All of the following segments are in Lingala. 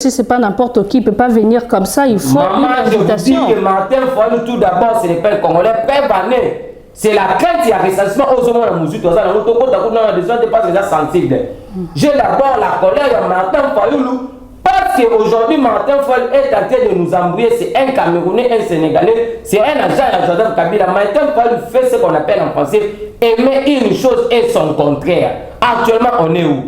Si c'est pas n'importe qui, il peut pas venir comme ça, il faut une invitation. Je vous dis que Martin Fayulu, tout d'abord, ce n'est pas le Congolais, c'est la crainte et le ressentiment aux hommes de la musique. J'ai d'abord la colère de Martin Fayulu, parce qu'aujourd'hui, Martin Fayulu est en train de nous embrouiller. C'est un Camerounais, un Sénégalais, c'est un agent de Joseph Kabila. Martin Fayulu fait ce qu'on appelle en français aimer une chose et son contraire. Actuellement, on est où?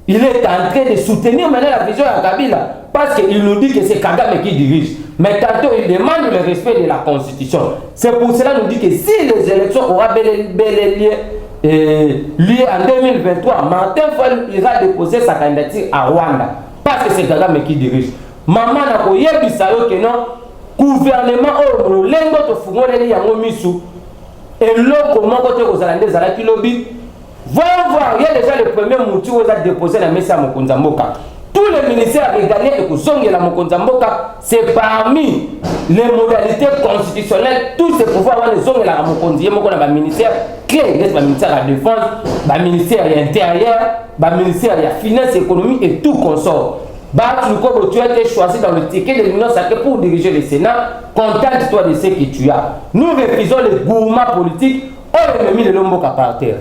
Il est en train de soutenir maintenant la vision de Kabila parce qu'il nous dit que c'est Kagame qui dirige. Mais tantôt, il demande le respect de la Constitution. C'est pour cela qu'il nous dit que si les élections auront lieu en 2023, Martin Fayulu ira déposer sa candidature à Rwanda parce que c'est Kagame qui dirige. Maman n'a pas eu que non, gouvernement au lengo to fungoleli yango misu et l'autre comment côté aux Hollandais à la kilobi. Voyons voir, il y a déjà le premier mouti où il a déposé la messe à Mokonzamboka. Tous les ministères régaliens et Kouzongi la Mokonzamboka, c'est parmi les modalités constitutionnelles, tous ces pouvoirs, les hommes et la Mokonzi, le ministère clé, le ministère de la Défense, le ministère de l'Intérieur, le ministère de la Finance, économie et tout consort. Tu as été choisi dans le ticket de l'Union sacrée pour diriger le Sénat, contente-toi de ce que tu as. Nous refusons les gourmands politiques, on a mis le Lomboka par terre.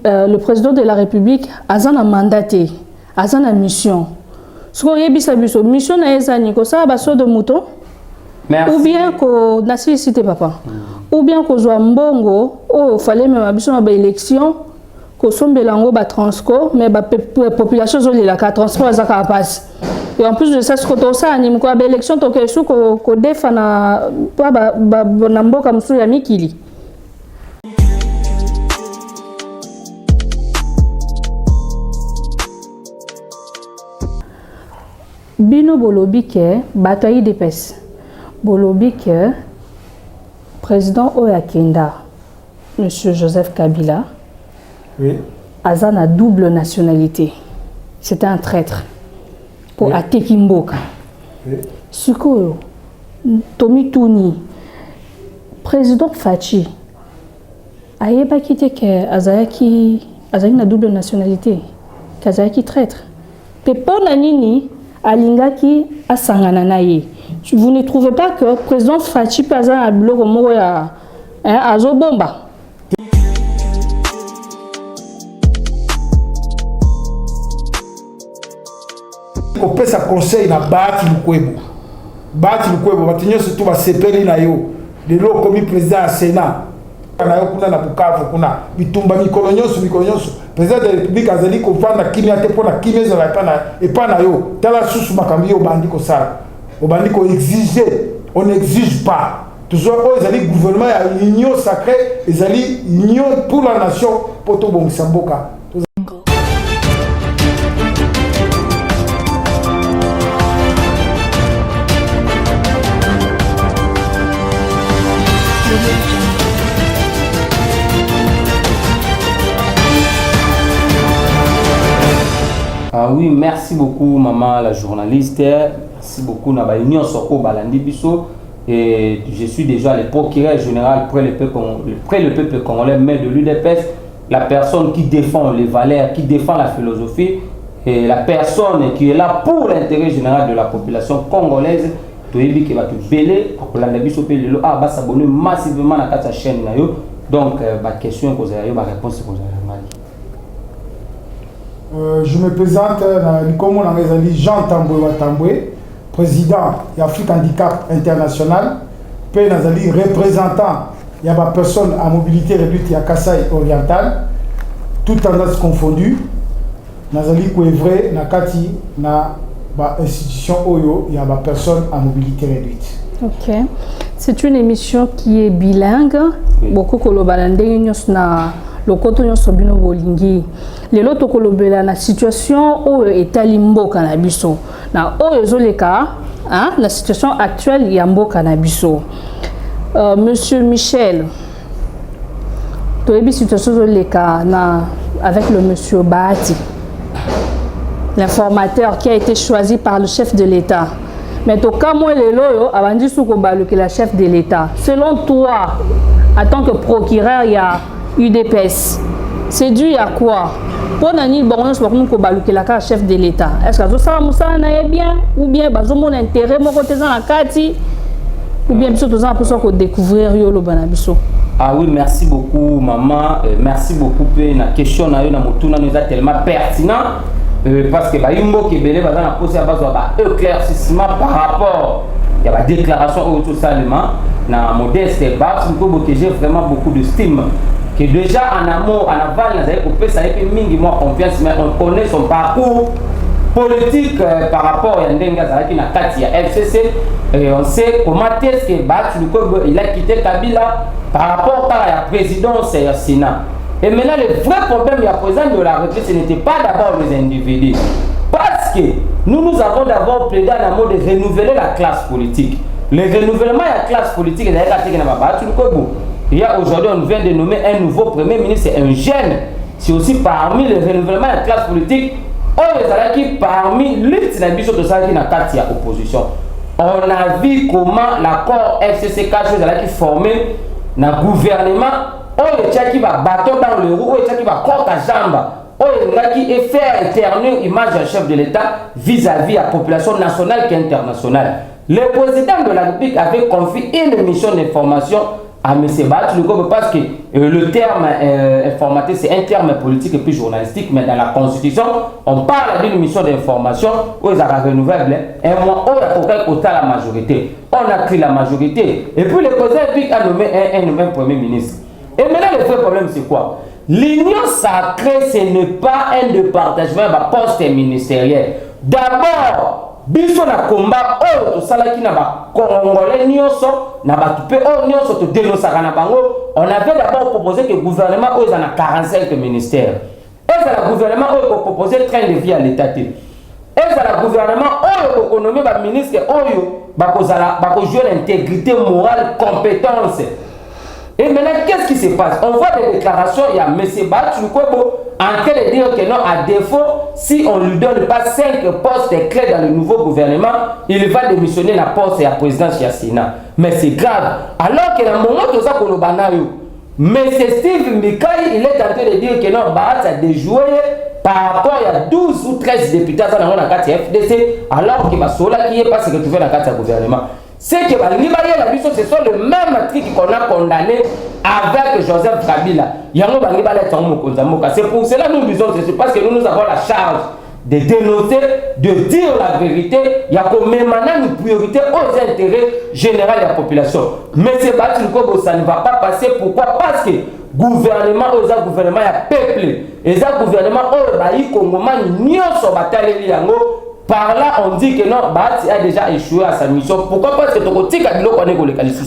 Le président de la République a un mandaté, a une mission. Ce qu'on a dit, mission n'a de mouton. Ou bien qu'on n'a cité papa. Ou bien qu'on soit mbongo, il fallait même une élection, qu'on soit belango ba transco, mais la population zone la transport ça passe. Et en plus de ça, ce qu'on ça anime quoi, élection tant que sous qu'on défend na pas ba mboka msu ya mikili. Bino bolobi ke bataille d'épaisse. Bolobi ke président Oyakenda, monsieur Joseph Kabila, oui, a une double nationalité. C'était un traître pour oui, Ateki Mboka. Oui. Suko Tomi Touni, président Fachi, ayeba kite ke Azaki une double nationalité, Kazaki traître. Pepo nanini alingaki asangana naye. Vous ne trouvez pas que le président Fachi Paza a bloqué à Zobomba? On peut sa conseil na Bati Lukwebo. Bati Lukwebo, batinyo surtout ba sepeli na yo. De l'eau comme président du Sénat. Na yo kuna na Bukavu kuna. Bitumba mikolo nyonso. Président de la République azali ko vanda kimia te pona kimia za pas na yo. Tala susu makambi yo bandi ko sala. On n'exige pas. Toujours, le gouvernement a une union sacrée, ils ont une union pour la nation, pour tout le monde. Ah oui, merci beaucoup, maman la journaliste. Merci beaucoup, Naba Union Soko Balandi Bisso. Et je suis déjà le procureur général près le peuple congolais, mais de l'UDPS, la personne qui défend les valeurs, qui défend la philosophie, et la personne qui est là pour l'intérêt général de la population congolaise. Tu qui va te bêler, pour la Bisso Pelelo, va s'abonner massivement à ta chaîne. Donc, ma question, ma réponse, je me présente comme on a Jean Tamboué, président de l'Afrique Handicap International, puis Nazali représentant il y a des personnes à mobilité réduite à Kasaï Oriental, toutes tendances confondues. Nazali Kouevre, Nakati, na institution Oyo, il y a des personnes à mobilité réduite. Ok. C'est une émission qui est bilingue. Oui. Beaucoup kolobalande na lokoto nyonso bino bolingi. Lelo to kolobela na situation oyo etali mboka na biso. Na oyo zoleka, hein, la situation actuelle ya mboka na biso. Monsieur Michel, to ebi situation zoleka na avec le monsieur Bahati, l'informateur qui a été choisi par le chef de l'État. Mais to kamo lelo abandi suko baluki la chef de l'État. Selon toi, en tant que procureur, il y a UDPS. C'est dû à quoi? Pour Nani, bon, on se voit comme un chef de l'État. Est-ce que ça va bien? Ou bien, mon intérêt, mon côté dans la carte? Ou bien, pour découvrir le Banabiso? Ah oui, merci beaucoup, maman. Merci beaucoup pour la question. Nous est tellement pertinent. Parce que Yumbo Kebele va poser à base d'un éclaircissement par rapport à la déclaration autour seulement dans modeste bas que j'ai vraiment beaucoup de stime que déjà en amont en aval nous avons coupé ça et puis mingi moi confiance mais on connaît son parcours politique par rapport à Ndenga Zalaki na kati ya FCC et on sait comment est-ce que il a quitté Kabila par rapport à la présidence et au Sénat. Et maintenant, le vrai problème, il y a présent de la République, ce n'était pas d'abord les individus. Parce que nous avons d'abord plaidé en amont de renouveler la classe politique. Le renouvellement de la classe politique, il y a aujourd'hui, on vient de nommer un nouveau Premier ministre, c'est un jeune. C'est aussi parmi le renouvellement de la classe politique, on est qui parmi l'élite de de ça qui n'a pas de opposition. On a vu comment l'accord FCC qui formé dans le gouvernement. On est qui va battre dans le roue, on est qui va corps à jambe, on est qui est faire éternuer l'image du chef de l'État vis-à-vis de la population nationale et internationale. Le président de la République avait confié une mission d'information à M. Batoulouko parce que le terme informatique c'est un terme politique et puis journalistique, mais dans la Constitution, on parle d'une mission d'information où ils ont renouvelable un mois où il y a la majorité. On a pris la majorité et puis le président a nommé un Premier ministre. Et maintenant, le vrai problème, c'est quoi? L'union sacrée, ce n'est pas un départagement de poste ministériel. D'abord, biso na combat, tout ça qui n'a pas congolais, n'a pas tout on avait d'abord proposé que le gouvernement en a 45 ministères. Et le gouvernement a proposé train de vie à l'État. Et le gouvernement a nommé le ministre qui jouer l'intégrité morale, compétence. Et maintenant, qu'est-ce qui se passe? On voit des déclarations, il y a M. Batoulouko en train de dire que non, à défaut, si on ne lui donne pas 5 postes clés dans le nouveau gouvernement, il va démissionner la poste et la présidence Yassina. Mais c'est grave. Alors que dans le moment où ça M. Steve Mikaï, il est en train de dire que non, Bahat a déjoué par rapport à 12 ou 13 députés dans la carte FDC, alors qu'il va sola qui est pas ce que tu fais dans la carte gouvernement. C'est que ce sont le même truc qu'on a condamné avec Joseph Kabila. C'est pour cela que nous disons, c'est parce que nous avons la charge de dénoncer, de dire la vérité. Il y a comme maintenant une priorité aux intérêts généraux de la population. Mais ce Batoulouko, ça ne va pas passer. Pourquoi? Parce que gouvernement, il gouvernement a peuplé. Et ce gouvernement, par là, on dit que non, Bahati a déjà échoué à sa mission. Pourquoi? Parce que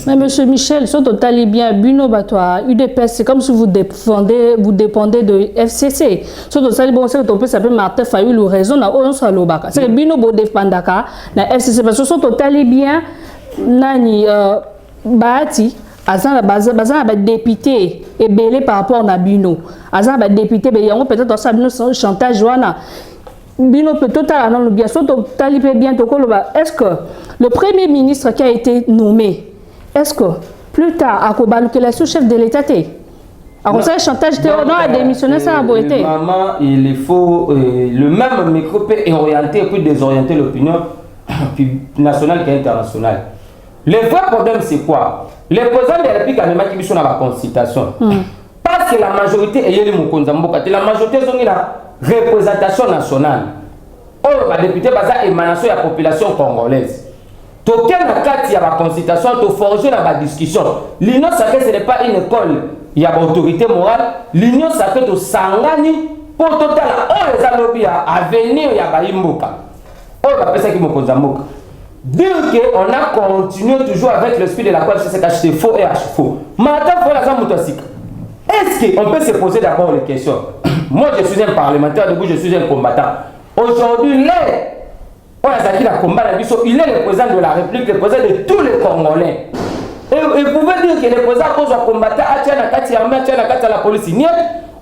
mais monsieur Michel, si vous allez bien, Buno Batoa, UDPS, c'est comme si vous dépendez de FCC. Si vous allez bon, c'est que vous s'appeler Martin Fayou, le raison n'a aucun soit l'obaka. C'est que Buno Bo dépendaka, la FCC, parce que si vous allez bien, Nani, Bahati, Azan a député et belé par rapport à Buno. Azan a député, mais il y a peut-être dans sa Buno chantage, Joana. Bino peut totalement bien. Est-ce que le Premier ministre qui a été nommé, est-ce que plus tard, à Kobalou, que la sous-chef de l'État, à cause du chantage théodore a démissionné, ça a beau été. Maman, il faut le même micro peut orienter et puis désorienter l'opinion nationale et internationale. Le vrai problème, c'est quoi? Le président de la République a même qui dans la consultation. Parce que la majorité est la majorité est la représentation nationale. Oh, les députés basent émanation de la population congolaise. Toquer la carte, il y a la consultation, to forger la discussion. L'union sacrée, ce n'est pas une école, il y a l'autorité morale. L'union sacrée, to sangani, pour total, oh, les alobis à venir, il y a Baïmboka. Oh, la personne qui me konzamboka. Dire qu'on a continué toujours avec l'esprit de la quoi c'est acheté faux et acheté faux. Maintenant, il faut la faire. Est-ce qu'on peut se poser d'abord les questions? Moi, je suis un parlementaire, du coup, je suis un combattant. Aujourd'hui, il est le président de la République, le président de tous les Congolais. Et vous pouvez dire que le président cause un combattant, à la police.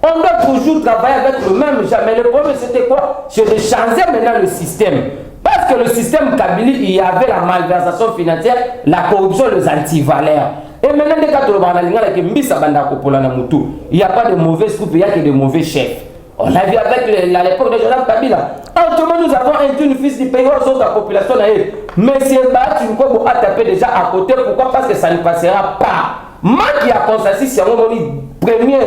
On doit toujours travailler avec le même jamais. Le problème, c'était quoi? C'est de changer maintenant le système. Parce que le système Kabila, il y avait la malversation financière, la corruption, les antivaleurs. Et maintenant, il n'y a pas de mauvais troupes, il n'y a que de mauvais chefs. On a vu avec l'époque de Joseph Kabila. Autrement, nous avons un fils du pays, aux autres populations. Monsieur Bat, tu peux taper déjà à côté. Pourquoi? Parce que ça ne passera pas. Moi qui a constaté, si on dit premier,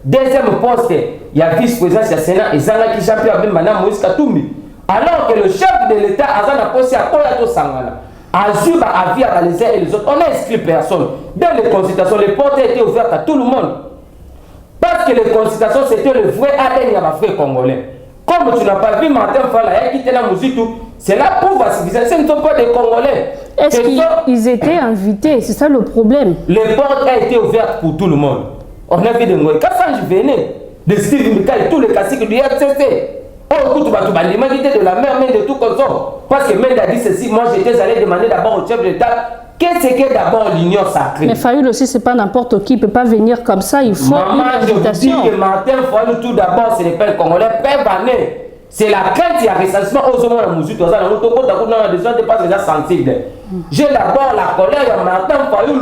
deuxième poste, il y a vice-président du Sénat et Zana qui champion avec Mme Moïse Katumbi. Alors que le chef de l'État a un poste à Koyato Sangana. Azur a avis à les uns et les autres. On n'a inscrit personne. Dans les consultations, les portes étaient ouvertes à tout le monde. Parce que les consultations, c'était le vrai ADN de l'Afrique congolais. Comme tu n'as pas vu Martin Fala qui était la musique, c'est là pour civilisation, ce ne sont pas des Congolais. Est-ce qu'ils étaient invités? C'est ça le problème. Les portes ont été ouvertes pour tout le monde. On a vu des mots. Quand je venais de Steve Mika et tous les classiques du RCC, oh, écoute, l'humanité de la mer, mais de tout comme ça. Parce que Mende a dit ceci, moi j'étais allé demander d'abord au chef de l'État. Qu'est-ce que d'abord l'union sacrée? Mais Fayoul aussi, c'est pas n'importe qui, il ne peut pas venir comme ça, il faut une invitation. Je vous dis que Martin Fayoul, tout d'abord, ce n'est pas le Congolais, c'est la crainte, il y a recensement aux hommes de la musique, on a besoin de pas déjà sensible. J'ai d'abord la colère de Martin Fayoul,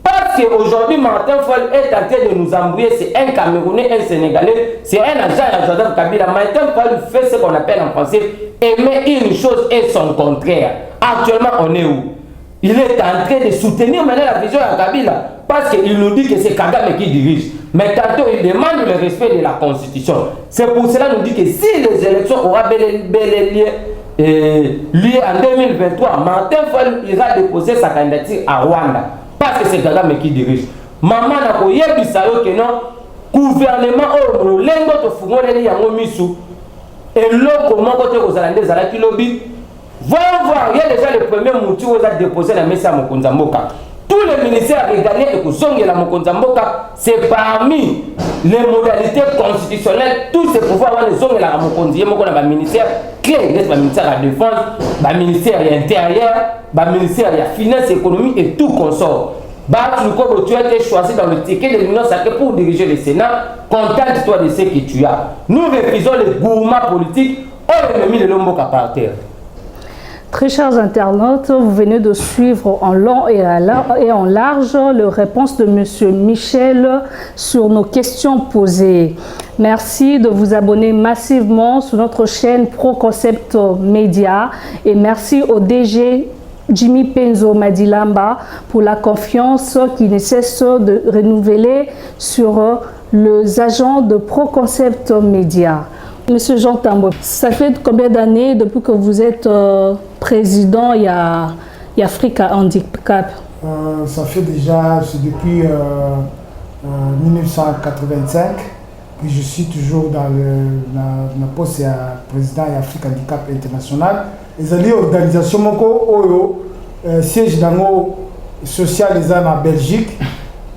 parce qu'aujourd'hui, Martin Fayoul est en train de nous embrouiller, c'est un Camerounais, un Sénégalais, c'est un agent de Joseph Kabila. Martin Fayoul fait ce qu'on appelle en français aimer une chose et son contraire. Actuellement, on est où? Il est en train de soutenir maintenant la vision de Kabila parce qu'il nous dit que c'est Kagame qui dirige. Mais tantôt, il demande le respect de la Constitution. C'est pour cela qu'il nous dit que si les élections auront lieu en 2023, Martin Fayoul ira déposer sa candidature à Rwanda parce que c'est Kagame qui dirige. Maman n'a pas eu que non, gouvernement au lengo to fungoleli yango misu et l'autre comment côté aux Hollandais à la kilobi. Voyons voir, il y a déjà le premier mouti où ils ont déposé la messe à Mokonzamboka. Tous les ministères régaliens et Kouzongi la Mokonzamboka, c'est parmi les modalités constitutionnelles, tous ces pouvoirs, les hommes et la Mokonzi, le ministère clé, le ministère de la Défense, le ministère de l'Intérieur, le ministère de la Finance, économie et tout consort. Tu as été choisi dans le ticket de l'Union sacrée pour diriger le Sénat, contente-toi de ce que tu as. Nous refusons les gourmands politiques, on a mis le Lomboka par terre. Très chers internautes, vous venez de suivre en long et en large les réponses de M. Michel sur nos questions posées. Merci de vous abonner massivement sur notre chaîne ProConcept Média et merci au DG Jimmy Penzo Madilamba pour la confiance qui ne cesse de renouveler sur les agents de ProConcept Média. Monsieur Jean Tambo, ça fait combien d'années depuis que vous êtes président il y a Africa Handicap? Ça fait déjà, c'est depuis 1985 que je suis toujours dans le poste de président de Africa Handicap International. Et c'est l'organisation moko siège dans le social en Belgique,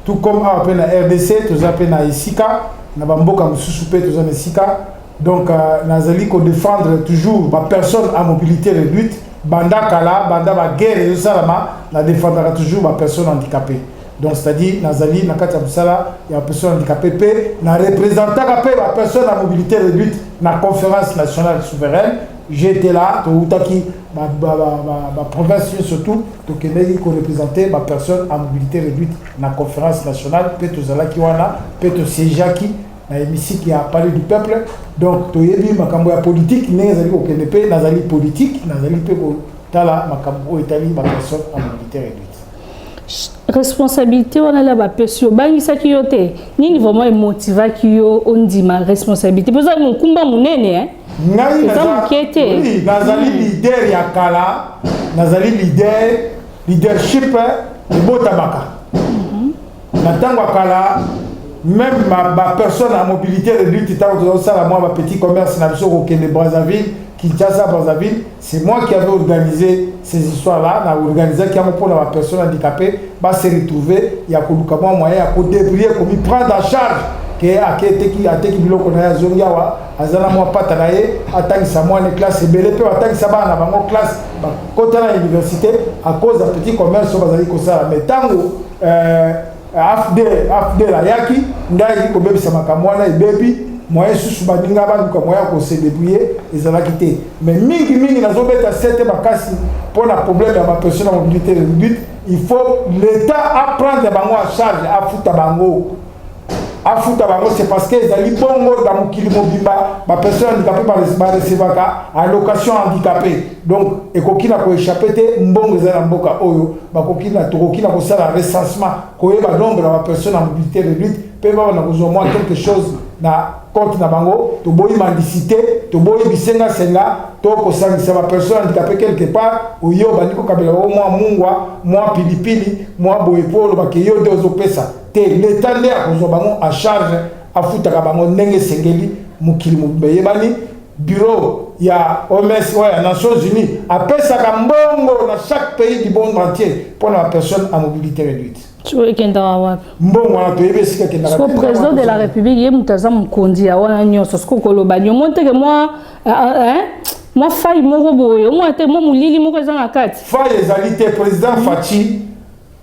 tout comme à la RDC, tout à la ISICA, na bamboka mususupe tout à ISICA. Donc, nazali ko défendre toujours ma personne à mobilité réduite. Banda kala, banda ba guerre et salama, na défendra toujours ma personne handicapée. Donc, c'est-à-dire, nazali nakati abusala, il y a personne handicapée, na représentant la personne à mobilité réduite na conférence nationale souveraine. J'étais là, ma province surtout, donc il faut représenter ma personne à mobilité réduite na conférence nationale, peut-être Zalaki wana, peut-être Sejaki. Qui a parlé du peuple, donc tu as makambo ya politique, nazali okenepe, nazali politique, nazali pe tala makambo etali ma personne en mobilité réduite. Responsabilité on a la ba pesio bangi sakiyote. Nini vraiment motiva kiyo ondi ma responsabilité. Parce que mon kumba munene hein. Ngai oui, nazali leader ya kala, nazali leadership de botabaka. Natangwa kala même ma personne à mobilité réduite, ma petit commerce au Brazzaville, Kinshasa, Brazzaville, c'est moi qui avais organisé ces histoires-là, j'ai organisé qui a pour la personne handicapée, se retrouver, il y a un moyen de débrouiller, de prendre en charge, qui a été qui a été biloko na zongiawa, azana moi patanaye, attendre sa moi les classes belé peu attendre sa ba na bango classe, côté à l'université à cause d'un petit commerce au Brazzaville comme ça, mais tango afde la yaki ngai ko bebisa makamwana ebebi moyen susu badinga ba ko moyen ko se débrouiller ezala kité mais mingi nazo beta sete bakasi pour la problème ya ma personne à mobilité réduite il faut l'État apprendre bango à charge à fouta bango. À fouta bango, c'est parce que les bongo dans mokili mobimba, ma personne handicapée par recevoir allocation handicapée. Donc, et kokina ko échapper te mbongo za mboka oyo, ba kokina to kokina ko sala recensement, ko yeba nombre de personnes en mobilité réduite, peut ba na ko moins quelque chose na compte na bango, to boyi mendicité, to boyi bisenga senga, to ko sangisa ba personne handicapée quelque part, ou yo bandiko kabela au moins mungwa, moi pilipili, moi boye polo ba ke yo dozo pesa. L'État n'est à charge à foutre à bango nenge sengeli mukili mubeyebani bureau il y a OMS ouais Nations Unies appelle ça kambongo dans chaque pays du monde entier pour la personne à mobilité réduite. Tu vois qu'il y a mbongo na to yebesi ka kenda. Le président de la République il mutaza mukondi ya wana nyoso sko koloba nyomonte que moi moi faille moko boyo moi te mo mulili moko ezanga kati. Faille ezalité président Fachi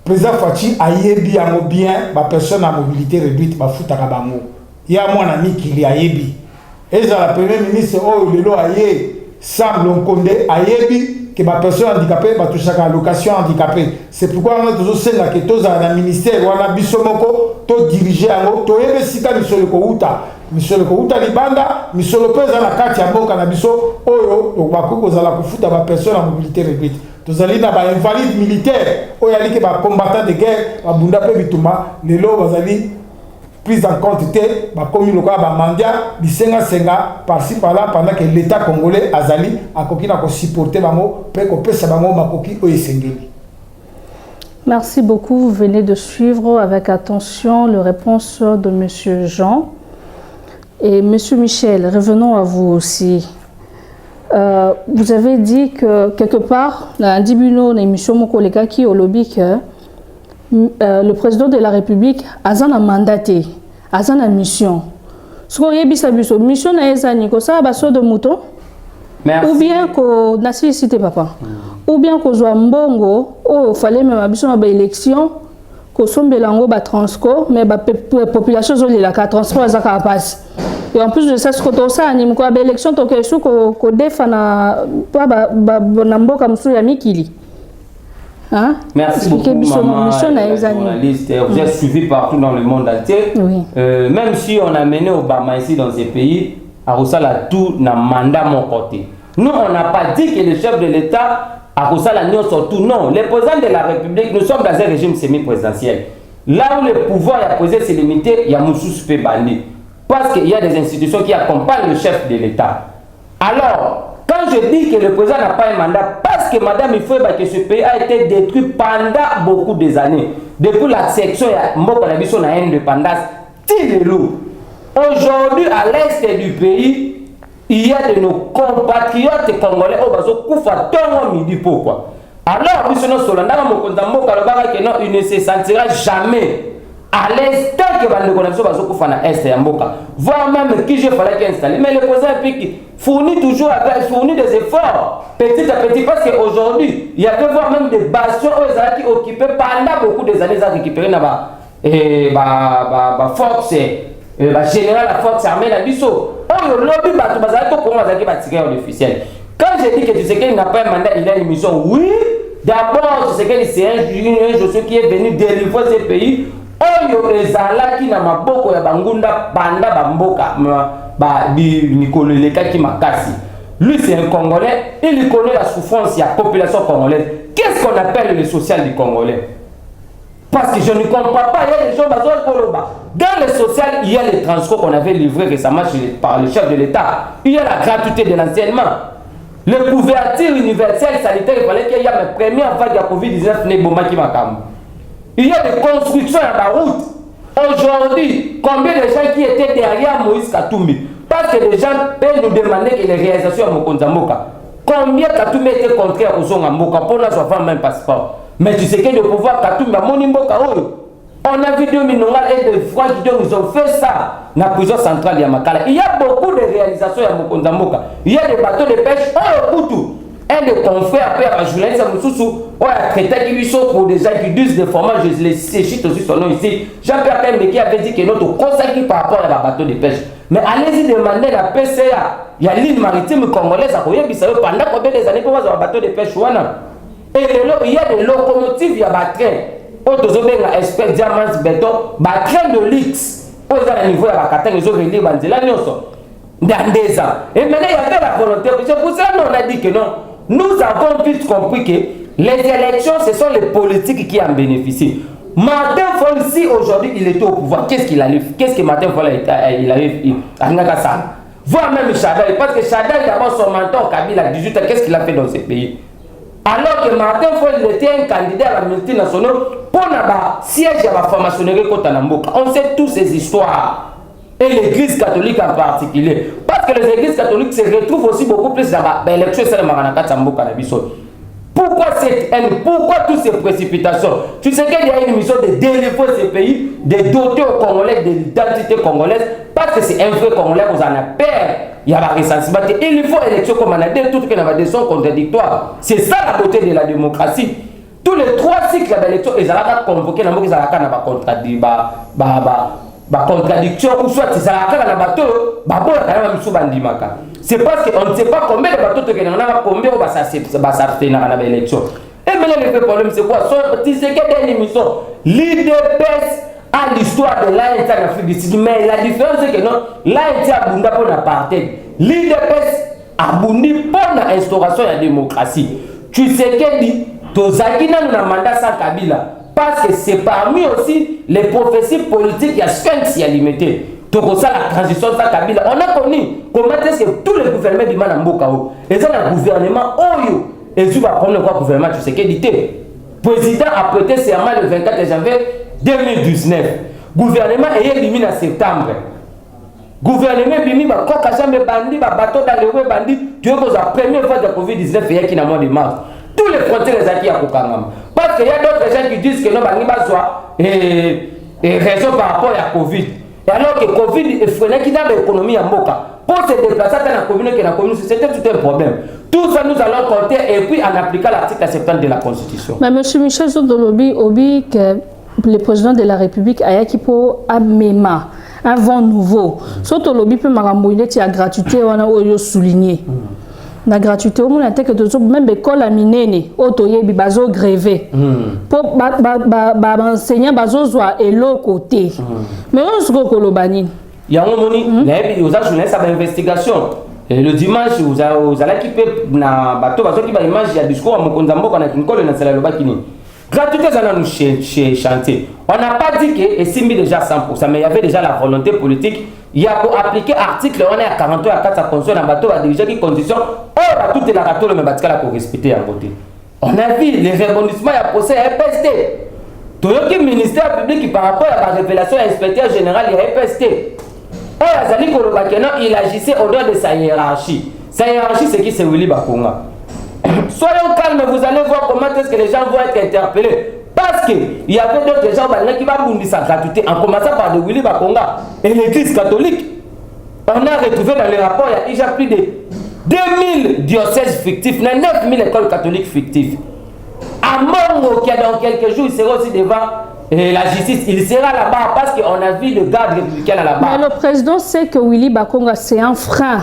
président Fachi a yebi yango bien ba personne à mobilité réduite ba futaka bango ya mwana mikili a yebi eza la premier ministre o lelo aye Sam Lonkonde a yebi que ba personne handicapée ba touchaka allocation handicapée. C'est pourquoi on a toujours senga que toza na ministère wana bisomoko to diriger yango to yebe sika misolo ko uta misolo ko uta libanda misolo pesa na kati ya mboka na biso oyo to ba ko za la kufuta ba personne à mobilité réduite. Nous allons dans les invalides militaires, où il y a des combattants de guerre, Bunda Pebituma, les lots, vous allez prise en compte, comme le cas de Mandia, Bisenga Senga, par-ci par-là, pendant que l'État congolais, Azali, a coquille à supporter Bango, Peko Pesabango, Makoki, Oyesengeli. Merci beaucoup. Vous venez de suivre avec attention les réponses de M. Jean. Et M. Michel, revenons à vous aussi. Vous avez dit que quelque part, dans un début l'émission Mokolega qui au lobby que le président de la République a un mandaté, a une mission. Ce qu'on y a mission na ça baso de mouton. Ou bien que nasi cité papa. Ou bien que soit mbongo, oh fallait même abiso ba élection, que sombelango ba transco, mais ba population zoli la transport za ka passe. Et en plus de ça, ce que tu as dit, c'est l'élection que tu défends mboka msu ya mikili. Merci beaucoup, maman, journaliste. Vous êtes suivi partout dans le monde entier. Oui. Même si on a mené Obama ici dans ces pays, Arosala tout n'a mandat mon côté. Nous, on n'a pas dit que le chef de l'État Arosala n'y surtout. Non, les présidents de la République, nous sommes dans un régime semi-présidentiel. Là où le pouvoir est posé, c'est limité, il y a Moussous Bandi. Parce qu'il y a des institutions qui accompagnent le chef de l'État. Alors, quand je dis que le président n'a pas un mandat, parce que Madame Ifoueba, que ce pays a été détruit pendant beaucoup des années, depuis la section de son indépendance, aujourd'hui, à l'est du pays, il y a de nos compatriotes congolais qui ont midi pourquoi. Alors, il ne se sentira jamais à l'est que les connexions sont à l'est de Mboka. Voire même qui je fallait installer. Mais le président fournit toujours fournit des efforts petit à petit parce qu'aujourd'hui, il y a que voir même des bastions qui occupés pendant beaucoup des années à récupérer la force générale, la force armée la biso. Oh, le lobby officiel. Quand je dis que tu sais qu'il n'a pas un mandat, il a une mission, oui. D'abord, tu sais que c'est un Josué qui est venu délivrer ce pays. Oyo ezalaki na maboko ya bangunda banda bamboka Nikololeka ki makasi. Lui c'est un Congolais, il connaît la souffrance de la population congolaise. Qu'est-ce qu'on appelle le social du Congolais? Parce que je ne comprends pas, il y a des gens dans le social, il y a les transports qu'on avait livrés récemment par le chef de l'État. Il y a la gratuité de l'enseignement. Le couverture universelle sanitaire, il fallait qu'il y ait ma première vague de Covid-19 Nebomaki Makam. Il y a des constructions à la route. Aujourd'hui, combien de gens qui étaient derrière Moïse Katumbi? Parce que les gens peuvent nous demander que les réalisations à Mokonzamoka. Combien Katumbi était contraire aux gens à Moka pour nous avoir même passeport? Mais tu sais que le pouvoir Katumbi à Monimboka, on a vu 2000 et des fois qui nous ont fait ça dans la prison centrale de Yamakala. Il y a beaucoup de réalisations à Mokonzamoka. Il y a des bateaux de pêche un des confrères après à journaliste on a traité qui lui saute pour des gens qui disent des formats, je les cite aussi son nom ici. Jean-Pierre Tembe qui avait dit que notre consacré par rapport à la bateau de pêche. Mais allez-y demander la PCA. Il y a l'île maritime congolaise à Koyebisa pendant combien des années pour avoir un bateau de pêche. Et Et il y a des locomotives, il y a des trains. Autozobenga espèce diamants béton, ba train de luxe. Aux niveau ya bakata ils ont relié banzela nyonso. Dans 2 ans. Et maintenant il y avait la volonté. C'est pour ça qu'on a dit que non. Nous avons vite compris que les élections ce sont les politiques qui en bénéficient. Martin Fayulu, si aujourd'hui il était au pouvoir, qu'est-ce qu'il allait faire? Qu'est-ce que Martin Fayulu il avait fait? Voir même Chadaï, parce que Chadaï d'abord son mentor Kabila à 18 ans, qu'est-ce qu'il a fait dans ce pays? Alors que Martin Fayulu était un candidat à la multinationale pour un siège à la franc-maçonnerie contre Namboka. On sait toutes ces histoires. Et l'église catholique en particulier. Parce que les églises catholiques se retrouvent aussi beaucoup plus dans l'élection de Maranaka Tamboka Nabiso. Pourquoi cette haine? Pourquoi toutes ces précipitations? Tu sais qu'il y a une mission de délivrer ce pays, de doter aux Congolais de l'identité congolaise, parce que c'est un vrai Congolais, vous en avez peur. Il y a un ressentiment. Il faut élection comme on a dit, tout qu'il y a des sons contradictoires. C'est ça la beauté de la démocratie. Tous les 3 cycles d'élection, ils ont convoqué, ils ont contradiction, ou soit ils ont bateau, c'est parce qu'on ne sait pas combien de bateaux qui ont combien va s'abstenir dans l'élection. Et maintenant, le problème, c'est quoi? Tu sais qu'il y a une émission, l'IDPS a l'histoire de l'ANT en Afrique du Sud, mais la différence, c'est que non, l'ANT a bondi pour l'apartheid. L'IDPS a bondi pour l'instauration de la démocratie. Tu sais qu'il dit, Tozaki n'a mandat sans Kabila, parce que c'est parmi aussi les prophéties politiques, il y a 5 qui a limité. Donc ça la transition sans Kabila. On a connu comment est-ce que tous les gouvernements du Manambokao, et ça le gouvernement Oyo, et tu vas prendre le gouvernement, tu sais qu'il dit. Le président a prêté serment le 24 janvier 2019. Gouvernement est éliminé en septembre. Gouvernement bimi ba koka jamais bandi ba bateau dans le bandi. Tu vois la première fois de Covid-19 il y a qui n'a mois de mars. Tous les frontières les acquis à Kokangam. Parce qu'il y a d'autres gens qui disent que non bandi ba soit raison par rapport à Covid. Et alors que Covid est freiné qui dans l'économie en Moka. Pour se déplacer dans la commune, c'était tout un problème. Tout ça, nous allons compter et puis en appliquant l'article 70 de la Constitution. Mais M. Michel Zodolobi, Obi, que le président de la République a pour Amema, un vent nouveau. Zodolobi peut m'arambouiller la gratuité, on a souligné. La gratuité, on a que même l'école à Minene, Otoye, Bibazo grévé. Pour enseignants, Bazo soit et l'autre côté. Mais on se recolobani. Il y a un moment, vous avez journée sa investigation. Et le dimanche, vous allez équiper na bateau, parce qu'il y a image, il y a discours à Mokonzambo, on a une colle dans la Bakini. Gratuité, ça nous chantier. On n'a pas dit que c'est déjà 100%, mais il y avait déjà la volonté politique. Il y a pour appliquer l'article, on est à 40 ans, à 4 conditions, dans le bateau, à déjà qui conditions. Or, tout est la bateau, mais bateau pour respecter à côté. On a vu les rebondissements, il y a procès à FST. Tout le ministère public, par rapport à la révélation à l'inspecteur général, il y a FST. Il agissait au-delà de sa hiérarchie. Sa hiérarchie, c'est qui? C'est Willy Bakonga. Soyons calmes, vous allez voir comment est-ce que les gens vont être interpellés. Parce qu'il y avait d'autres gens qui vont bounder sa gratuité, en commençant par de Willy Bakonga et l'église catholique. On a retrouvé dans les rapports, il y a déjà plus de 2000 diocèses fictifs, 9000 écoles catholiques fictives. À Mongo, qui a dans quelques jours, il sera aussi devant la justice, il sera là-bas parce qu'on a vu le garde républicain là-bas. Mais le président sait que Willy Bakonga, c'est un frein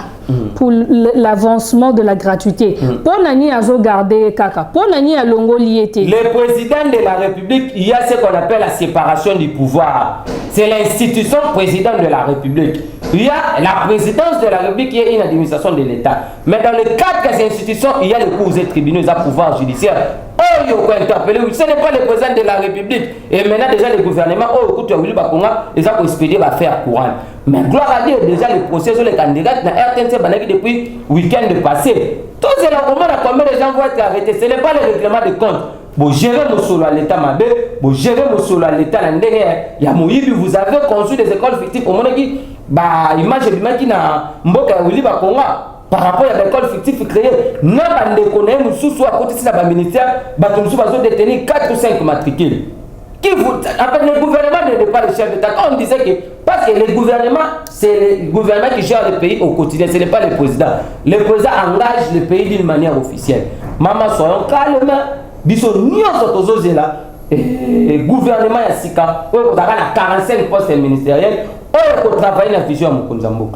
pour l'avancement de la gratuité. Pour Nani Azo garder Kaka, pour Nani Alongo Liete. Le président de la République, il y a ce qu'on appelle la séparation du pouvoir. C'est l'institution président de la République. Il y a la présidence de la République qui est une administration de l'État. Mais dans les 4 institutions, il y a les cours et tribunaux, il y a le pouvoir judiciaire. Oh, il faut interpeller. Ce n'est pas le président de la République. Et maintenant, déjà, le gouvernement, oh, écoute, Willy Bakonga, ils ont expédié va faire courant. Mais gloire à Dieu, déjà, le procès sur les candidats dans RTNC depuis le week-end passé. Tout c'est là, comment les gens vont être arrêtés. Ce n'est pas le règlement de compte. Bon, gérer mon solo à l'État, ma belle. Bon, gérer mon solo à l'État, il y a Moïbi, vous avez conçu des écoles fictives. Au moment qui, bah, image de qui n'a Mboka Willy Bakonga. Par rapport à l'école fictive créée, nous avons déconné, nous sommes à côté de la ministère, nous sommes détenus 4 ou 5 matricules. Après, le gouvernement n'est pas le chef d'État. Quand on disait que, parce que le gouvernement, c'est le gouvernement qui gère le pays au quotidien, ce n'est pas le président. Le président engage le pays d'une manière officielle. Maman, soyons calmes, bisous, nous sommes là. Le gouvernement est si calme, on a 45 postes ministériels, on a travaillé dans la vision à Mokonzambo.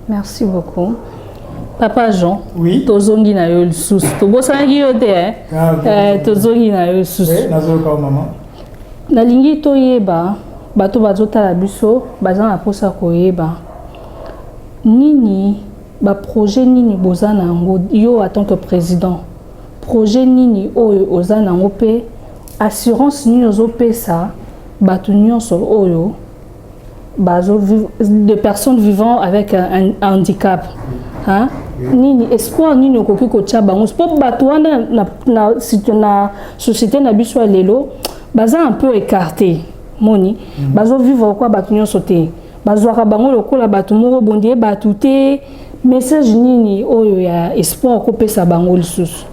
Merci beaucoup. Papa Jean, oui. Tozongi na yo sous. Tobosangi yo te Tozongi na yo sous. Nazoka maman. Na lingi toyeba bato bazotala biso baza na posa koyeba nini ba projet nini boza na ngo yo en tant que président projet nini oyo oza na ngo pe assurance nini ozopesa bato nyonso oyo bazo de personnes vivant avec un handicap hein nini espoir nini okoki kotia bango po bato wana na société na biso ya lelo baza un peu écarté moni bazo vivre quoi bato nyonso te bazwaka bango lokola bato moko bondie bato te message nini oyo ya espoir kopesa bango lisusu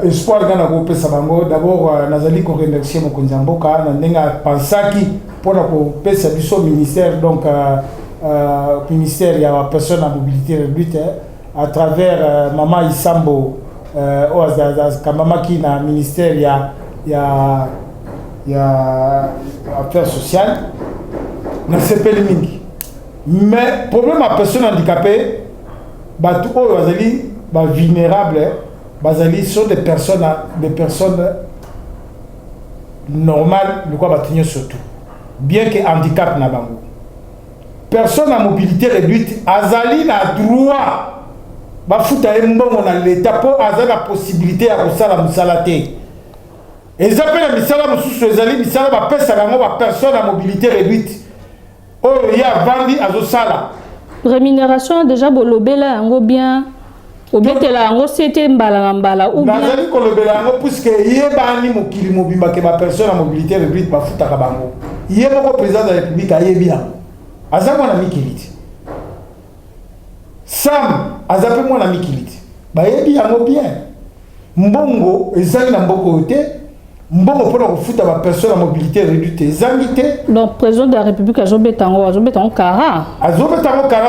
espoir kana kopesa bango d'abord nazali ko remercier mokonzi mboka na ndenga pensaki pona kopesa biso ministère donc ministère ya la personne à mobilité réduite à travers Mama Isambo Kamama qui na ministère ya affaires sociales na sepeli mingi mais problème à personne handicapée batu oyo bazali ba vulnérable bazali sont des personnes normales le quoi batinyo surtout bien que handicap na bango personne à mobilité réduite azali na droit bafuta mbongo na l'état pour azali la possibilité ya kosala musala te ezapé la misala mususu ezali misala bapesa bango ba personne à mobilité réduite oyo ya vandi azosala rémunération déjà bolobela yango bien obetela yango c'était mbala na mbala ou bien nazali kolobela yango puisque yebani mokili mobimba ke ba personne à mobilité réduite bafutaka bango ye moko président de la république ayebi yango aza mwana mikili te sam aza mpe mwana mikili te bayebi yango bien mbongo ezali na mboko oyo te mbongo mpona kofuta ba personne à mobilité réduite ezangi te donc président de la république azobetango kara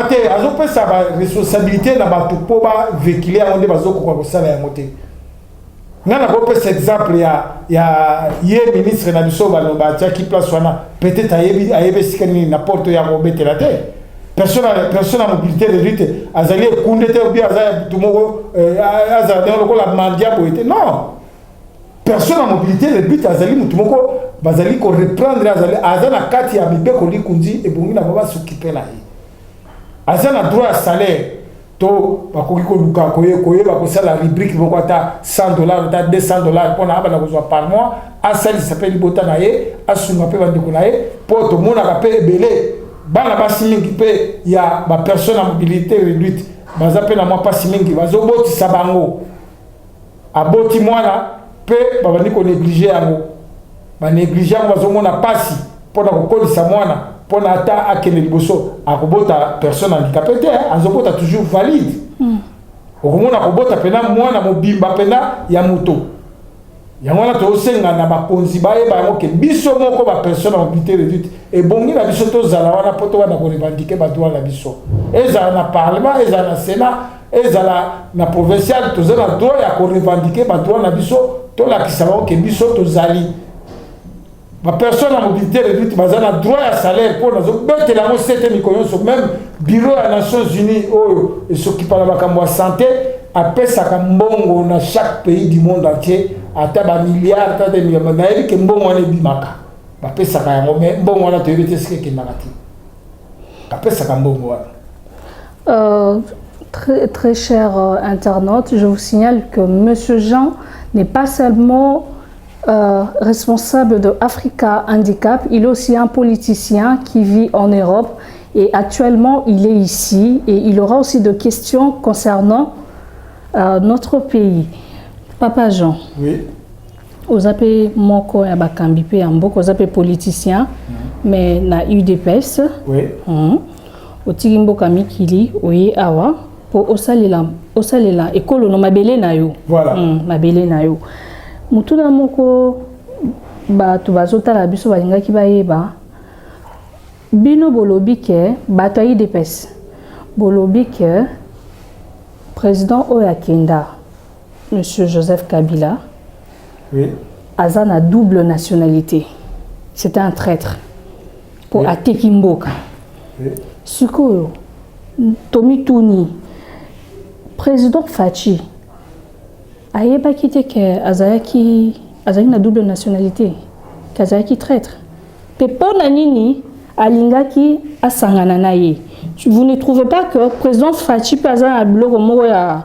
te azopesa ba responsabilité na bato mpo bavekile yango nde bazokoka kosala yango te nga nakopesa exemple ya ye ministre na biso bano batiaki place wana peut-être ayebi esika nini na porte ya kobetela te personne à mobilité réduite azali ekunde te obi aza butu moko azala ndenge lokola mandia boye te non personne à mobilité réduite azali mutu moko bazali ko reprendre aza na kati ya mibeko likunzi ebongi na baba s'occuper na ye aza na droit à salaire to bakoki koluka koyeba kosala rubrique moko ata $100 ata $200 mpona abana kozwa par mois asalisa mpe libota na ye asunga mpe bandeko na ye mpo tomonaka mpe ebele bana basi mingi mpe ya bapersone à mobilité réduite baza mpe na mwa mpasi mingi bazobotisa bango aboti mwana mpe babandi konéglige yango banéglige yango bazomona mpasi mpona kokolisa mwana mpona ata akende liboso akobota personne handicapé te azobota toujours valide okomona kobota mpena mwana mobimba mpena ya moto yango wana tosenga na bakonzi bayeba yango ke biso moko bapersone à mobilité réduite ebongi na biso tozala wana mpo tobanda korevandike badroit na biso ezala na parlement ezala na sénat ezala na provincial toza na droit ya korevandike badroit na biso tolakisa bango ke biso tozali bapersone à mobilité réduite baza na droit ya salaire mpo nazobetela yango sete mikolo nyonso même bureau ya nations unies oyo esokipa na makambo ya santé apesaka mbongo na chaque pays du monde entier ata bamilliard ata demilliard nayebi ke mbongo wana ebimaka bapesaka yango me mbongo wana toyebi te sike ekendaka te apesaka mbongo wana. Très cher internaute, je vous signale que Monsieur Jean n'est pas seulement responsable de Africa Handicap, il est aussi un politicien qui vit en Europe et actuellement il est ici et il aura aussi des questions concernant notre pays. Papa Jean, oui. Vous avez moko ya bakambi pe amboko, vous avez politicien, mais na UDPS. Oui. Otiki mboka mikili oye awa po osalela ekolo no mabele na yo. Voilà. Mabele na yo. Mutuna moko bato bazotala biso balingaki bayeba bino bolobi ke bato ya UDPS bolobi ke président Oyakenda Monsieur Joseph Kabila, oui. Aza na double nationalité. C'était un traître pour Ateki Mboka. Oui. Sikoyo, Tomi Touni, président Fachi ayeba quitté que Azaki na double nationalité qu'Azaki traître pepona nini alingaki asangana na ye. Vous ne trouvez pas que président Fachi paza a bloko moko ya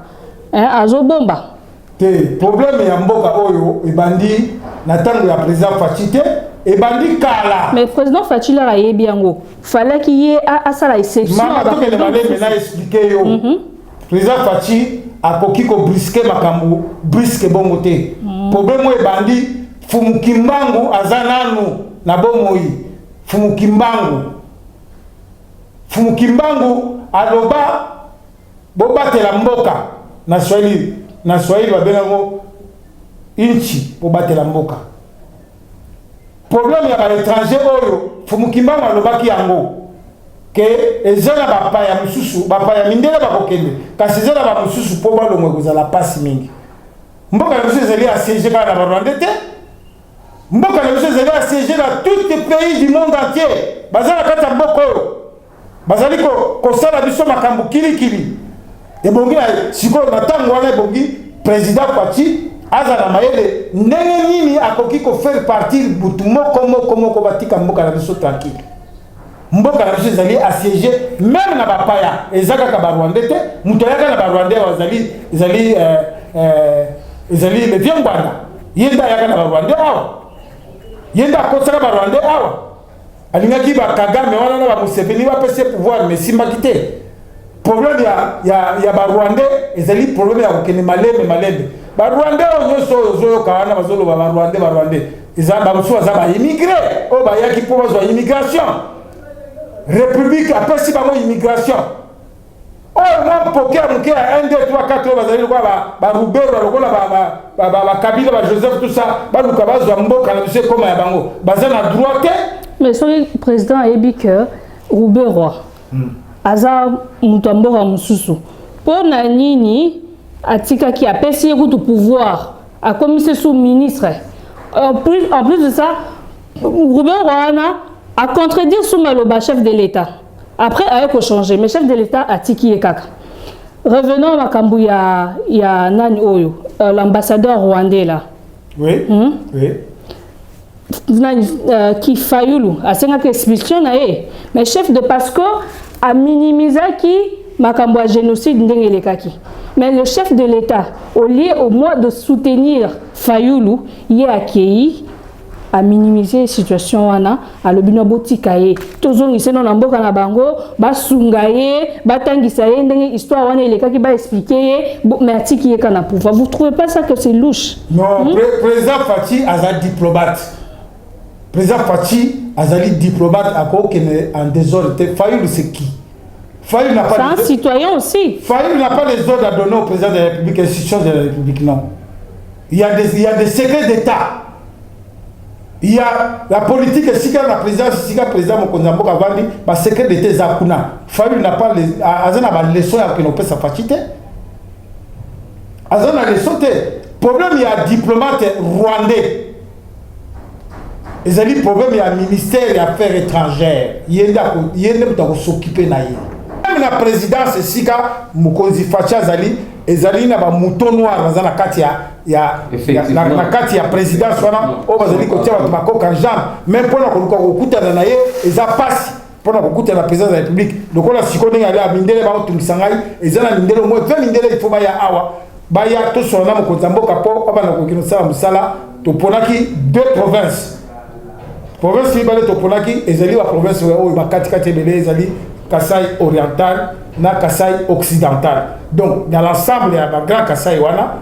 azobomba? Te problème ya mboka oyo ebandi na tango ya président Fachi te ebandi kala. Mais président Fachi la yebi yango fallait qu'il y ait à la exception. Maman to ke balé maintenant expliquer yo. Président Fachi a koki ko brisker makambo briske bongo te. Problème ebandi Fumukimbangu azananu na bomoi. Fumukimbangu aloba bobatela mboka na Swahili babengo inchi bobatela mboka. Problème ya ba étranger oyo Fumukimbangu alobaki yango ke ezana bapaya mususu bapaya mindele bakokende kasi ezana ba mususu po balomwe kozala pasi mingi. Mboka ya mususu ezali assiégé kana ba Rwanda te. Mboka na biso ezali assiégé dans tous les pays du monde entier. Bazala kata mboko bazali kosala biso makambo kilikili. Ebongi siko na tango wana ebongi président Fachi azala mayele ndenge nini akoki ko faire partie butu moko batika mboka na biso tranquille. Mboka na biso ezali assiégé même na bapaya ezaka ka ba Rwanda te muto yaka na ba Rwanda ezali le viengwana yenda yaka na ba Rwanda awa yenda kosaka ba Rwanda awa alingaki ba Kagame wana na ba Museveni ba pese pouvoir mais simba kité problème ya ba Rwanda ezali problème ya kokene malembe ba Rwanda onyoso ozo kawana bazolo ba Rwanda ezaba musuwa za ba immigré o ba yaki po bazwa immigration république apesi bango immigration oyo na pokea muke ya 1 2 3 4 bazali kwa ba Rubero lokola ba Kabila ba Joseph tout ça ba luka bazwa mboka na biso koma ya bango baza na droit te. Mais le président a dit que Rubero aza mutamboka mususu pona nini atika ki apesi kutu pouvoir a commissaire sous ministre en plus de ça Rubero a contredire sous Maloba chef de l'État. Après, il faut changer. Mais chef de l'État a tiki et kaka. Revenons à Makambu, il y a Nani Oyo, l'ambassadeur rwandais là. Oui. Oui. Qui Fayoulou, a 5 expulsions, mais chef de PASCO a minimisé qui Makambu a génocide n'engele kaki. Mais le chef de l'État, au lieu au moins de soutenir Fayoulou, il est accueilli à minimiser la situation wana à l'obino botikaye tozongi ici non mboka na bango basungaye batangisaye ndenge histoire wana elekaki ba expliquer mais atiki yeka na pouvoir. Vous trouvez pas ça que c'est louche? Non, président Fachi azali diplomate. Président Fachi azali diplomate akokene en désordre. Fayoulou c'est qui? Fayoulou n'a pas. C'est un citoyen aussi. Fayoulou n'a pas les ordres à donner au président de la République, institution de la République, non. Il y a des secrets d'État. Il y a la politique, si la présidence, si le président Mokonzambo Kavandi, le secret d'État Zakuna. Fayoulou n'a pas les. Azana a des leçons à Pénopé sa fatité. Azana a des leçons. Problème, il y a un diplomate rwandais. Il y a un problème, il y a un ministère des Affaires étrangères. Il y a un s'occuper de même la présidence, si Mokonzi Facha Zali, ezali na ba mouton noir bazana kati na kati ya présidence wana o bazali ko tia ba bako kanjam même pour na ko kuta na ye eza passe pour na ko kuta na présidence de la République donc on a sikone ya la mindele ba tumisangai ezana mindele mo 20 mindele il faut ba ya awa ba ya to sona mo ko zamboka po ba na ko kino sala musala to ponaki deux provinces qui balé to ponaki ezali ba province o ba kati kati belé ezali Kasaï oriental na Kasaï occidental. Donc dans l'ensemble il y a un grand Kasaï wana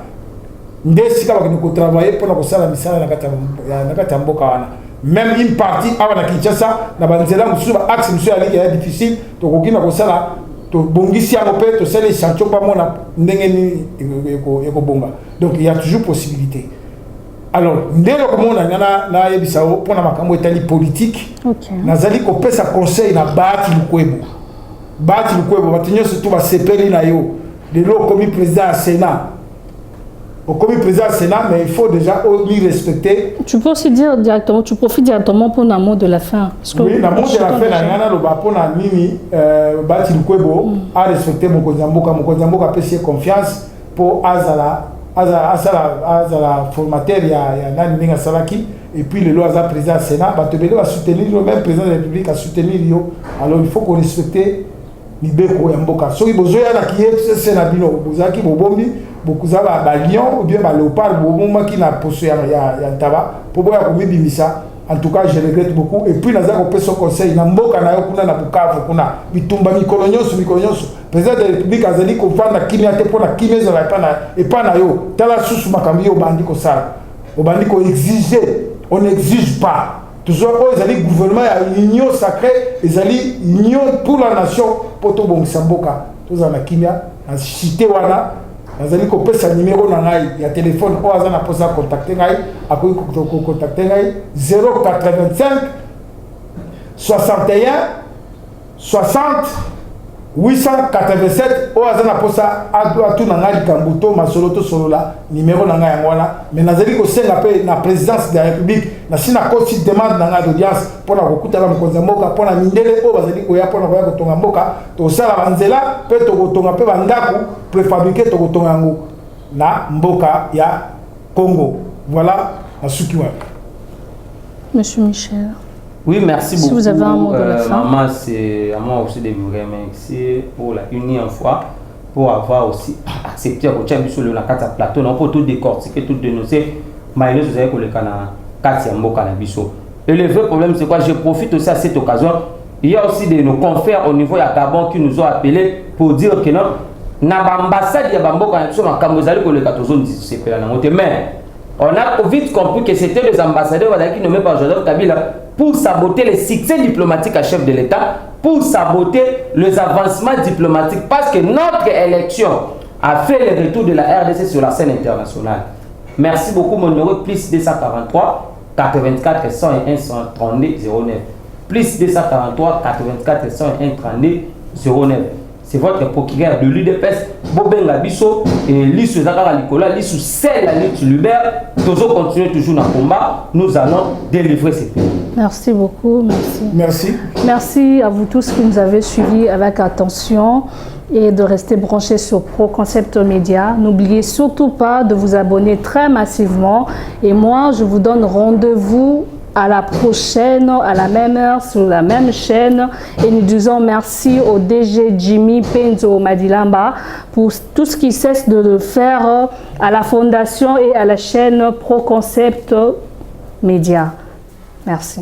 ndesika bakini travailler pour na kosala misala na kata mboka wana. Même une partie avant Kinshasa na banzela mususu ba axe mususu ali qui est difficile to kokina kosala to bongisi yango pe to sala chantier pa mona ndenge ni eko bonga. Donc il y a toujours possibilité. Alors ndelo komona na yebisao pona makambo etali politique. OK. Nazali ko pesa conseil na Bahati Lukwebo batinyo surtout ba sepeli na yo de l'eau comme président du Sénat Comme président du Sénat, mais il faut déjà lui respecter. Tu peux aussi dire directement, tu profites directement pour un mot de la fin. Oui, la mot de la fin, pour la Nini, Bati Lukwebo, a respecté mon Kozamboka a confiance pour Azala formateur, il y a Nani Salaki, et puis le loi président du Sénat, Batobele va soutenir, le même président de la République a soutenir. Alors il faut qu'on respecte Nibeko Yamboka. So, il y a qui est ce Sénat, Bozaki, Bobombi, beaucoup de lion ou bien léopard, beaucoup qui n'a pas posé un tabac, pour voir comment bimisa. En tout cas, je regrette beaucoup. Et puis, nous avons fait son conseil. Nous avons fait un Bukavu, nous avons fait le président de la République a dit qu'on va faire la pour la Kimé, et pas na yo. Tala sous Makambi au bandit ko sala. Au bandit ko exiger, on n'exige pas. Toujours, ils ont dit le gouvernement a une union sacrée, ils ont dit union pour la nation, pour tout le monde. Tous en Kimia, en cité Wana. Nous avons dit qu'on peut numéro il y a téléphone, on a posé à contacter, à contacter 085 61 60 887, on a posé à tout le Kambuto, Masoloto Solola, numéro Nangayangwana. Mais nous avons dit que c'est la présidence de la République, nous avons aussi demande dans l'audience pour la recouter à Mkonzamoka, pour la Mindele, pour la Zéliko, pour la Kotongamoka, tout ça, la Vanzela, peut être Kotonga, peut Vandaku, préfabriquer Tokotongango, na Mboka, ya Congo. Voilà, à ce qui va. Monsieur Michel. Oui, merci beaucoup. Si vous avez un mot de la fin. Maman, c'est à moi aussi de vous remercier pour la unième fois, pour avoir aussi accepté que tu as mis sur le plateau, non, pour tout décortiquer, tout dénoncer. Mais vous avez que le Canada, et le vrai problème, c'est quoi? Je profite aussi à cette occasion. Il y a aussi de nos confrères au niveau de Gabon qui nous ont appelés pour dire que non, l'ambassade de Bambo, quand ils sont en Cambodge, mais on a vite compris que c'était les ambassadeurs qui nommés par Joseph Kabila pour saboter les succès diplomatiques à chef de l'État, pour saboter les avancements diplomatiques, parce que notre élection a fait le retour de la RDC sur la scène internationale. Merci beaucoup, mon numéro plus 243 84 101 132 09. Plus 243 84 101 32 09. C'est votre procureur de l'UDPS, Bobenga Bisso, et l'issue Zakara Nicolas, l'issue celle la lutte Lubert. Toujours continuer toujours dans le combat. Nous allons délivrer ces pays. Merci beaucoup. Merci. Merci. Merci à vous tous qui nous avez suivis avec attention et de rester branchés sur Pro Concept Média. N'oubliez surtout pas de vous abonner très massivement. Et moi, je vous donne rendez-vous à la prochaine, à la même heure, sur la même chaîne. Et nous disons merci au DG Jimmy Penzo Madilamba pour tout ce qu'il cesse de faire à la fondation et à la chaîne Pro Concept Média. Merci.